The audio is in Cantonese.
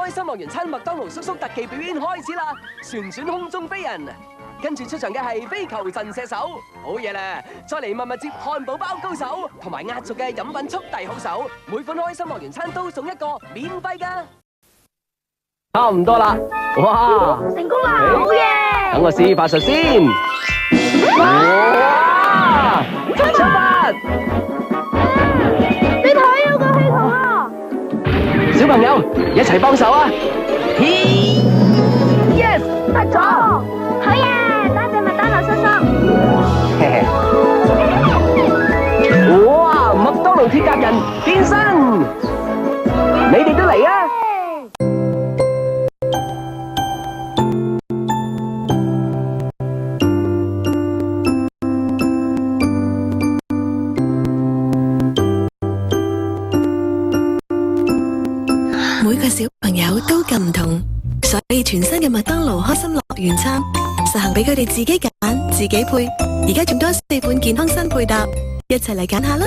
開心樂園餐麥當勞叔叔特技表演開始啦！旋轉空中飛人，跟住出場嘅係飛球神射手，好嘢咧！再嚟密密接漢堡包高手，同埋壓軸嘅飲品速遞好手，每款開心樂園餐都送一個免費㗎。差唔多啦，哇！成功啦，好嘢！等我示範術先。哇！出發！你睇嗰個氣球啊！小朋友一齊幫手啊 ！Yes， 得咗！好嘢！多謝麥當勞叔叔。哇！麥當勞鐵甲人變身，你哋都嚟啊！每個小朋友都咁唔同，所以全新嘅麥當勞開心樂園餐實行俾佢哋自己揀、自己配。而家仲多4款健康新配搭，一齊嚟揀下啦！